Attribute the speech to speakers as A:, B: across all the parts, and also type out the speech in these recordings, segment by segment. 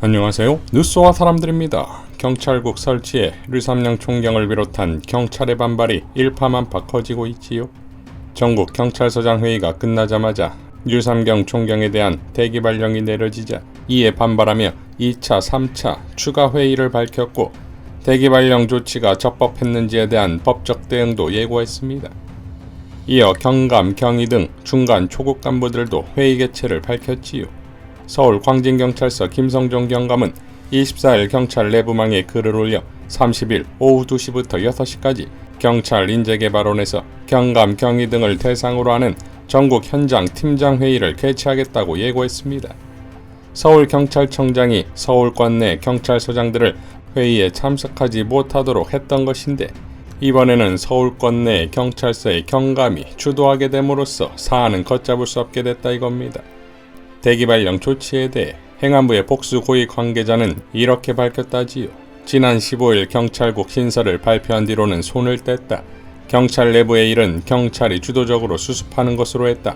A: 안녕하세요. 뉴스와 사람들입니다. 경찰국 설치에 류삼영 총경을 비롯한 경찰의 반발이 일파만파 커지고 있지요. 전국 경찰서장 회의가 끝나자마자 류삼경 총경에 대한 대기 발령이 내려지자 이에 반발하며 2차, 3차 추가 회의를 밝혔고 대기 발령 조치가 적법했는지에 대한 법적 대응도 예고했습니다. 이어 경감, 경위 등 중간 초급 간부들도 회의 개최를 밝혔지요. 서울 광진경찰서 김성종 경감은 24일 경찰 내부망에 글을 올려 30일 오후 2시부터 6시까지 경찰 인재개발원에서 경감, 경위 등을 대상으로 하는 전국 현장 팀장 회의를 개최하겠다고 예고했습니다. 서울경찰청장이 서울권 내 경찰서장들을 회의에 참석하지 못하도록 했던 것인데 이번에는 서울권 내 경찰서의 경감이 주도하게 됨으로써 사안은 걷잡을 수 없게 됐다 이겁니다. 대기 발령 조치에 대해 행안부의 복수 고위 관계자는 이렇게 밝혔다지요. 지난 15일 경찰국 신설을 발표한 뒤로는 손을 뗐다. 경찰 내부의 일은 경찰이 주도적으로 수습하는 것으로 했다.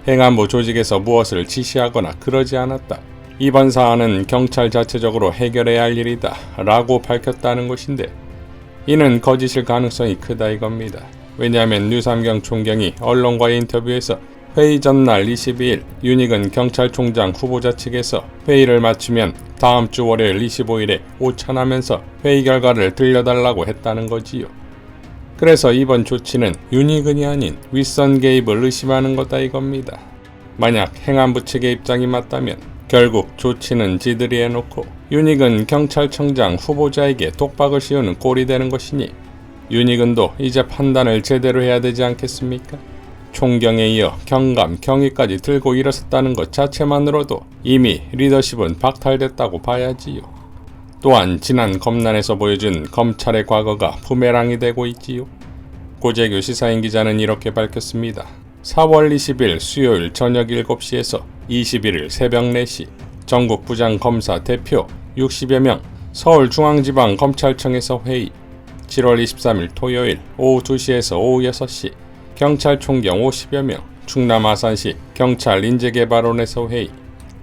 A: 행안부 조직에서 무엇을 지시하거나 그러지 않았다. 이번 사안은 경찰 자체적으로 해결해야 할 일이다 라고 밝혔다는 것인데 이는 거짓일 가능성이 크다 이겁니다. 왜냐하면 류삼경 총경이 언론과의 인터뷰에서 회의 전날 22일 윤익은 경찰총장 후보자 측에서 회의를 마치면 다음 주 월요일 25일에 오찬하면서 회의 결과를 들려달라고 했다는 거지요. 그래서 이번 조치는 윤익은이 아닌 윗선 개입을 의심하는 거다 이겁니다. 만약 행안부 측의 입장이 맞다면 결국 조치는 지들이 해놓고 윤익은 경찰청장 후보자에게 독박을 씌우는 꼴이 되는 것이니 윤익은도 이제 판단을 제대로 해야 되지 않겠습니까? 총경에 이어 경감, 경위까지 들고 일어섰다는 것 자체만으로도 이미 리더십은 박탈됐다고 봐야지요. 또한 지난 검난에서 보여준 검찰의 과거가 부메랑이 되고 있지요. 고재규 시사인 기자는 이렇게 밝혔습니다. 4월 20일 수요일 저녁 7시에서 21일 새벽 4시 전국 부장검사 대표 60여 명 서울중앙지방검찰청에서 회의 7월 23일 토요일 오후 2시에서 오후 6시 경찰 총경 50여 명, 충남 아산시 경찰 인재개발원에서 회의,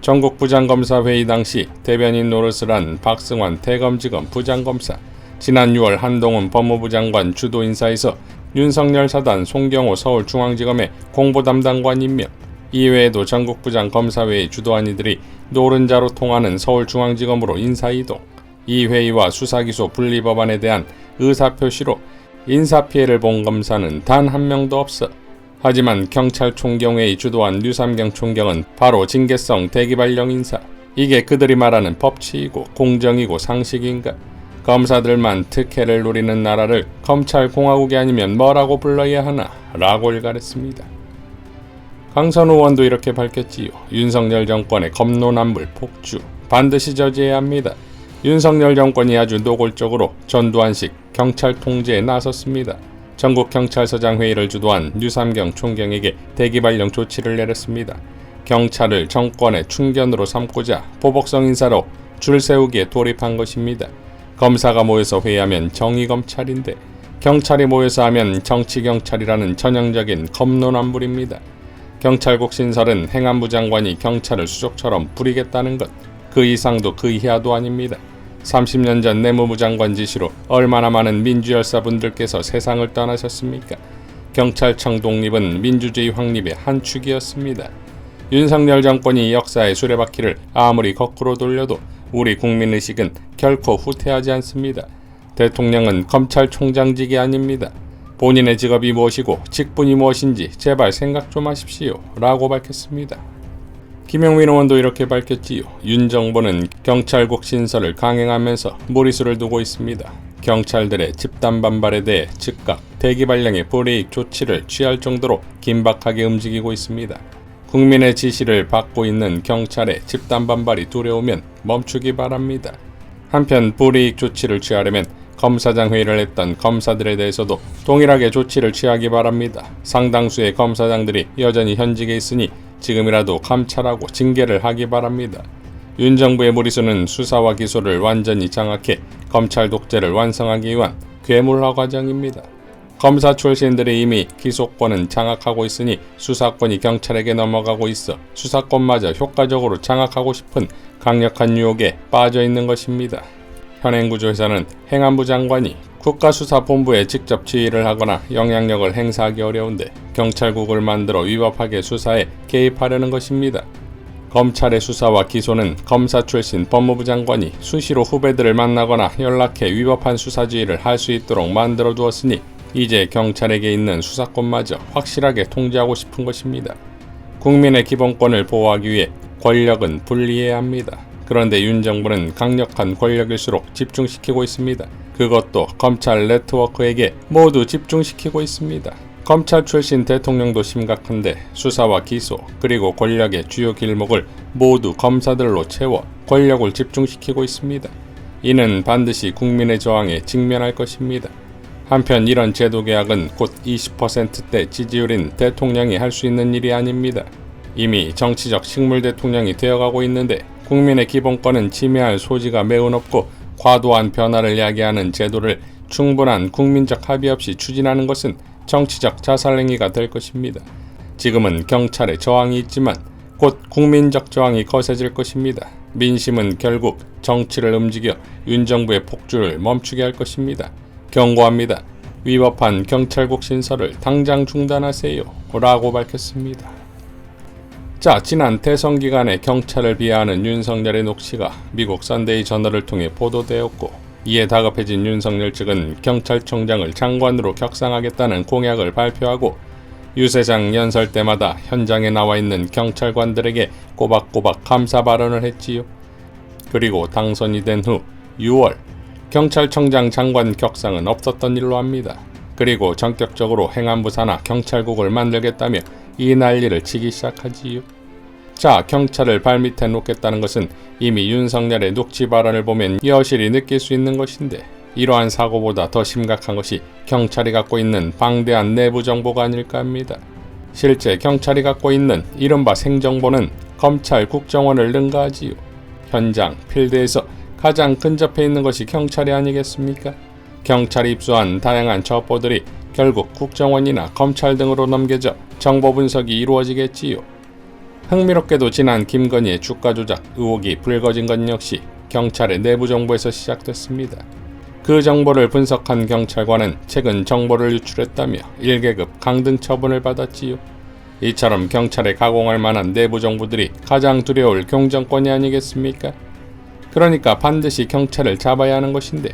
A: 전국 부장검사 회의 당시 대변인 노릇을 한 박승환 대검지검 부장검사, 지난 6월 한동훈 법무부 장관 주도 인사에서 윤석열 사단 송경호 서울중앙지검의 공보담당관 임명, 이외에도 전국 부장검사회의 주도한 이들이 노른자로 통하는 서울중앙지검으로 인사이동, 이 회의와 수사기소 분리법안에 대한 의사표시로 인사피해를 본 검사는 단 한 명도 없어. 하지만 경찰총경회의 주도한 류삼경 총경은 바로 징계성 대기발령 인사. 이게 그들이 말하는 법치이고 공정이고 상식인가? 검사들만 특혜를 누리는 나라를 검찰공화국이 아니면 뭐라고 불러야 하나? 라고 일갈했습니다. 강선 의원도 이렇게 밝혔지요. 윤석열 정권의 검노남불 폭주 반드시 저지해야 합니다. 윤석열 정권이 아주 노골적으로 전두환식 경찰 통제에 나섰습니다. 전국 경찰서장 회의를 주도한 류삼경 총경에게 대기 발령 조치를 내렸습니다. 경찰을 정권의 충견으로 삼고자 보복성 인사로 줄 세우기에 돌입한 것입니다. 검사가 모여서 회의하면 정의검찰인데 경찰이 모여서 하면 정치경찰이라는 전형적인 검노남불입니다. 경찰국 신설은 행안부 장관이 경찰을 수족처럼 부리겠다는 것, 그 이상도 그 이하도 아닙니다. 30년 전 내무부 장관 지시로 얼마나 많은 민주열사분들께서 세상을 떠나셨습니까? 경찰청 독립은 민주주의 확립의 한 축이었습니다. 윤석열 정권이 역사의 수레바퀴를 아무리 거꾸로 돌려도 우리 국민의식은 결코 후퇴하지 않습니다. 대통령은 검찰총장직이 아닙니다. 본인의 직업이 무엇이고 직분이 무엇인지 제발 생각 좀 하십시오. 라고 밝혔습니다. 김영민 의원도 이렇게 밝혔지요. 윤 정부는 경찰국 신설을 강행하면서 무리수를 두고 있습니다. 경찰들의 집단 반발에 대해 즉각 대기 발령의 불이익 조치를 취할 정도로 긴박하게 움직이고 있습니다. 국민의 지시를 받고 있는 경찰의 집단 반발이 두려우면 멈추기 바랍니다. 한편 불이익 조치를 취하려면 검사장 회의를 했던 검사들에 대해서도 동일하게 조치를 취하기 바랍니다. 상당수의 검사장들이 여전히 현직에 있으니 지금이라도 감찰하고 징계를 하기 바랍니다. 윤 정부의 무리수는 수사와 기소를 완전히 장악해 검찰 독재를 완성하기 위한 괴물화 과정입니다. 검사 출신들이 이미 기소권은 장악하고 있으니 수사권이 경찰에게 넘어가고 있어 수사권마저 효과적으로 장악하고 싶은 강력한 유혹에 빠져 있는 것입니다. 현행 구조에서는 행안부 장관이 국가수사본부에 직접 지휘를 하거나 영향력을 행사하기 어려운데 경찰국을 만들어 위법하게 수사에 개입하려는 것입니다. 검찰의 수사와 기소는 검사 출신 법무부 장관이 수시로 후배들을 만나거나 연락해 위법한 수사 지휘를 할 수 있도록 만들어 두었으니 이제 경찰에게 있는 수사권마저 확실하게 통제하고 싶은 것입니다. 국민의 기본권을 보호하기 위해 권력은 분리해야 합니다. 그런데 윤 정부는 강력한 권력일수록 집중시키고 있습니다. 그것도 검찰 네트워크에게 모두 집중시키고 있습니다. 검찰 출신 대통령도 심각한데 수사와 기소 그리고 권력의 주요 길목을 모두 검사들로 채워 권력을 집중시키고 있습니다. 이는 반드시 국민의 저항에 직면할 것입니다. 한편 이런 제도 개혁은 곧 20%대 지지율인 대통령이 할 수 있는 일이 아닙니다. 이미 정치적 식물 대통령이 되어가고 있는데 국민의 기본권은 침해할 소지가 매우 높고 과도한 변화를 야기하는 제도를 충분한 국민적 합의 없이 추진하는 것은 정치적 자살행위가 될 것입니다. 지금은 경찰의 저항이 있지만 곧 국민적 저항이 거세질 것입니다. 민심은 결국 정치를 움직여 윤 정부의 폭주를 멈추게 할 것입니다. 경고합니다. 위법한 경찰국 신설을 당장 중단하세요. 라고 밝혔습니다. 자, 지난 대선 기간에 경찰을 비하하는 윤석열의 녹취가 미국 선데이 저널을 통해 보도되었고 이에 다급해진 윤석열 측은 경찰청장을 장관으로 격상하겠다는 공약을 발표하고 유세장 연설 때마다 현장에 나와 있는 경찰관들에게 꼬박꼬박 감사 발언을 했지요. 그리고 당선이 된 후 6월 경찰청장 장관 격상은 없었던 일로 합니다. 그리고 전격적으로 행안부 산하 경찰국을 만들겠다며 이 난리를 치기 시작하지요. 자, 경찰을 발밑에 놓겠다는 것은 이미 윤석열의 녹취 발언을 보면 여실히 느낄 수 있는 것인데 이러한 사고보다 더 심각한 것이 경찰이 갖고 있는 방대한 내부 정보가 아닐까 합니다. 실제 경찰이 갖고 있는 이른바 생정보는 검찰 국정원을 능가하지요. 현장, 필드에서 가장 근접해 있는 것이 경찰이 아니겠습니까? 경찰이 입수한 다양한 첩보들이 결국 국정원이나 검찰 등으로 넘겨져 정보 분석이 이루어지겠지요. 흥미롭게도 지난 김건희의 주가 조작 의혹이 불거진 것 역시 경찰의 내부 정보에서 시작됐습니다. 그 정보를 분석한 경찰관은 최근 정보를 유출했다며 1계급 강등 처분을 받았지요. 이처럼 경찰에 가공할 만한 내부 정보들이 가장 두려울 경정권이 아니겠습니까? 그러니까 반드시 경찰을 잡아야 하는 것인데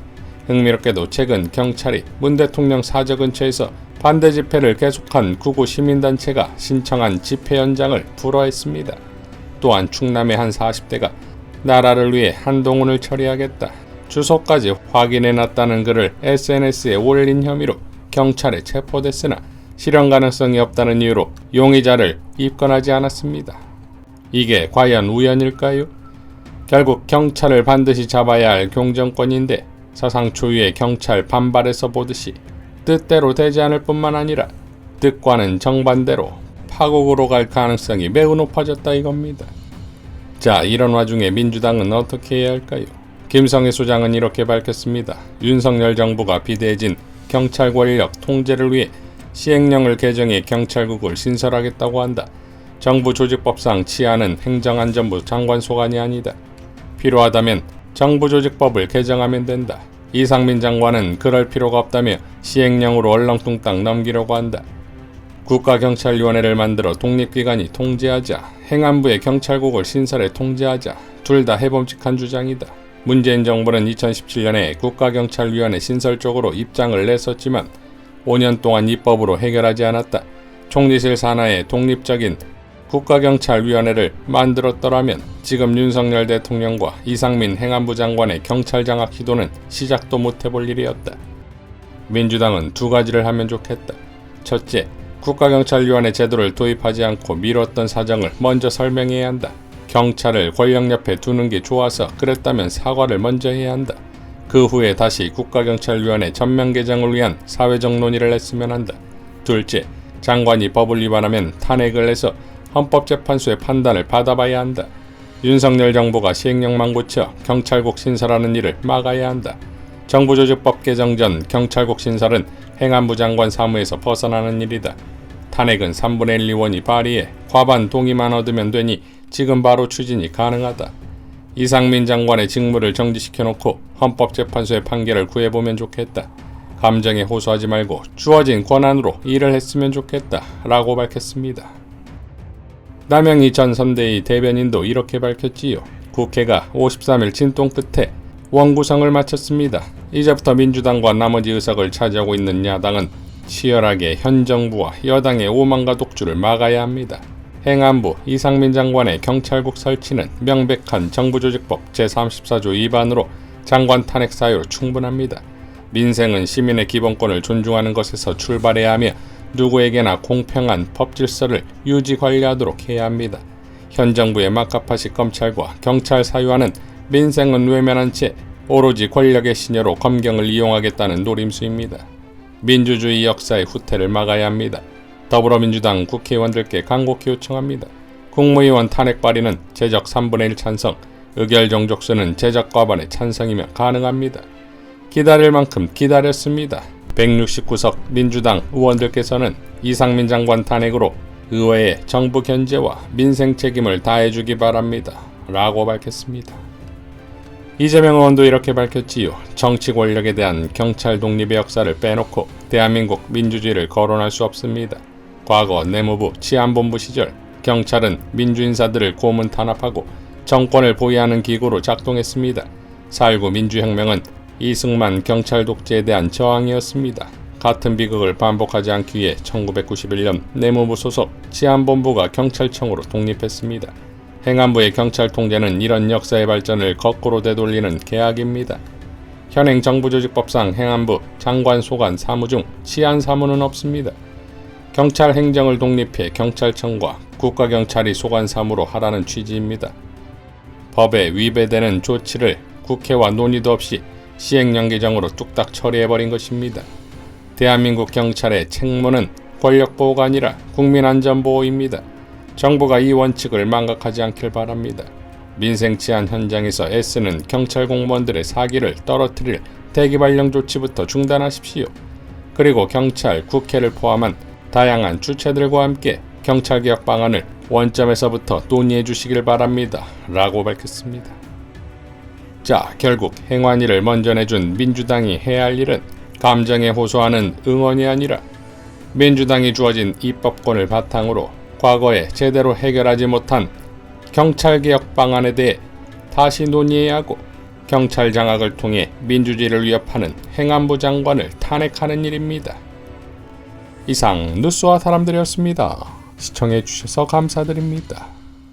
A: 흥미롭게도 최근 경찰이 문 대통령 사저 근처에서 반대 집회를 계속한 구구 시민단체가 신청한 집회 현장을 불허했습니다. 또한 충남의 한 40대가 나라를 위해 한동훈을 처리하겠다. 주소까지 확인해놨다는 글을 SNS에 올린 혐의로 경찰에 체포됐으나 실형 가능성이 없다는 이유로 용의자를 입건하지 않았습니다. 이게 과연 우연일까요? 결국 경찰을 반드시 잡아야 할 경정권인데 사상 초유의 경찰 반발에서 보듯이 뜻대로 되지 않을 뿐만 아니라 뜻과는 정반대로 파국으로 갈 가능성이 매우 높아졌다 이겁니다. 자, 이런 와중에 민주당은 어떻게 해야 할까요? 김성애 소장은 이렇게 밝혔습니다. 윤석열 정부가 비대해진 경찰 권력 통제를 위해 시행령을 개정해 경찰국을 신설하겠다고 한다. 정부 조직법상 치안은 행정안전부 장관 소관이 아니다. 필요하다면 정부조직법을 개정하면 된다. 이상민 장관은 그럴 필요가 없다며 시행령으로 얼렁뚱땅 넘기려고 한다. 국가경찰위원회를 만들어 독립기관이 통제하자, 행안부의 경찰국을 신설해 통제하자, 둘 다 해봄직한 주장이다. 문재인 정부는 2017년에 국가경찰위원회 신설 쪽으로 입장을 냈었지만 5년 동안 입법으로 해결하지 않았다. 총리실 산하에 독립적인 국가경찰위원회를 만들었더라면 지금 윤석열 대통령과 이상민 행안부 장관의 경찰 장악 시도는 시작도 못해볼 일이었다. 민주당은 두 가지를 하면 좋겠다. 첫째, 국가경찰위원회 제도를 도입하지 않고 미뤘던 사정을 먼저 설명해야 한다. 경찰을 권력 옆에 두는 게 좋아서 그랬다면 사과를 먼저 해야 한다. 그 후에 다시 국가경찰위원회 전면 개정을 위한 사회적 논의를 했으면 한다. 둘째, 장관이 법을 위반하면 탄핵을 해서 헌법재판소의 판단을 받아봐야 한다. 윤석열 정부가 시행령만 고쳐 경찰국 신설하는 일을 막아야 한다. 정부조직법 개정 전 경찰국 신설은 행안부 장관 사무에서 벗어나는 일이다. 탄핵은 3분의 1 의원이 발의해 과반 동의만 얻으면 되니 지금 바로 추진이 가능하다. 이상민 장관의 직무를 정지시켜놓고 헌법재판소의 판결을 구해보면 좋겠다. 감정에 호소하지 말고 주어진 권한으로 일을 했으면 좋겠다 라고 밝혔습니다. 남영희 전 선대위 대변인도 이렇게 밝혔지요. 국회가 53일 진동 끝에 원구성을 마쳤습니다. 이제부터 민주당과 나머지 의석을 차지하고 있는 야당은 치열하게 현 정부와 여당의 오만과 독주를 막아야 합니다. 행안부 이상민 장관의 경찰국 설치는 명백한 정부조직법 제34조 위반으로 장관 탄핵 사유로 충분합니다. 민생은 시민의 기본권을 존중하는 것에서 출발해야 하며 누구에게나 공평한 법 질서를 유지 관리하도록 해야 합니다. 현 정부의 막가파식 검찰과 경찰 사유화는 민생은 외면한 채 오로지 권력의 신여로 검경을 이용하겠다는 노림수입니다. 민주주의 역사의 후퇴를 막아야 합니다. 더불어민주당 국회의원들께 간곡히 요청합니다. 국무위원 탄핵 발의는 제적 3분의 1 찬성, 의결 정족수는 제적 과반의 찬성이면 가능합니다. 기다릴 만큼 기다렸습니다. 169석 민주당 의원들께서는 이상민 장관 탄핵으로 의회의 정부 견제와 민생 책임을 다해주기 바랍니다. 라고 밝혔습니다. 이재명 의원도 이렇게 밝혔지요. 정치 권력에 대한 경찰 독립의 역사를 빼놓고 대한민국 민주주의를 거론할 수 없습니다. 과거 내무부 치안본부 시절 경찰은 민주인사들을 고문 탄압하고 정권을 보위하는 기구로 작동했습니다. 4.19 민주혁명은 이승만 경찰 독재에 대한 저항이었습니다. 같은 비극을 반복하지 않기 위해 1991년 내무부 소속 치안본부가 경찰청으로 독립했습니다. 행안부의 경찰 통제는 이런 역사의 발전을 거꾸로 되돌리는 계약입니다. 현행 정부조직법상 행안부, 장관, 소관, 사무 중 치안 사무는 없습니다. 경찰 행정을 독립해 경찰청과 국가경찰이 소관 사무로 하라는 취지입니다. 법에 위배되는 조치를 국회와 논의도 없이 시행령 개정으로 뚝딱 처리해버린 것입니다. 대한민국 경찰의 책무는 권력보호가 아니라 국민안전보호입니다. 정부가 이 원칙을 망각하지 않길 바랍니다. 민생 치안 현장에서 애쓰는 경찰 공무원들의 사기를 떨어뜨릴 대기발령 조치부터 중단하십시오. 그리고 경찰, 국회를 포함한 다양한 주체들과 함께 경찰개혁 방안을 원점에서부터 논의해 주시길 바랍니다. 라고 밝혔습니다. 자, 결국 행안위를 먼저 내준 민주당이 해야 할 일은 감정에 호소하는 응원이 아니라 민주당이 주어진 입법권을 바탕으로 과거에 제대로 해결하지 못한 경찰개혁 방안에 대해 다시 논의해야 하고 경찰 장악을 통해 민주주의를 위협하는 행안부 장관을 탄핵하는 일입니다. 이상 뉴스와 사람들이었습니다. 시청해주셔서 감사드립니다.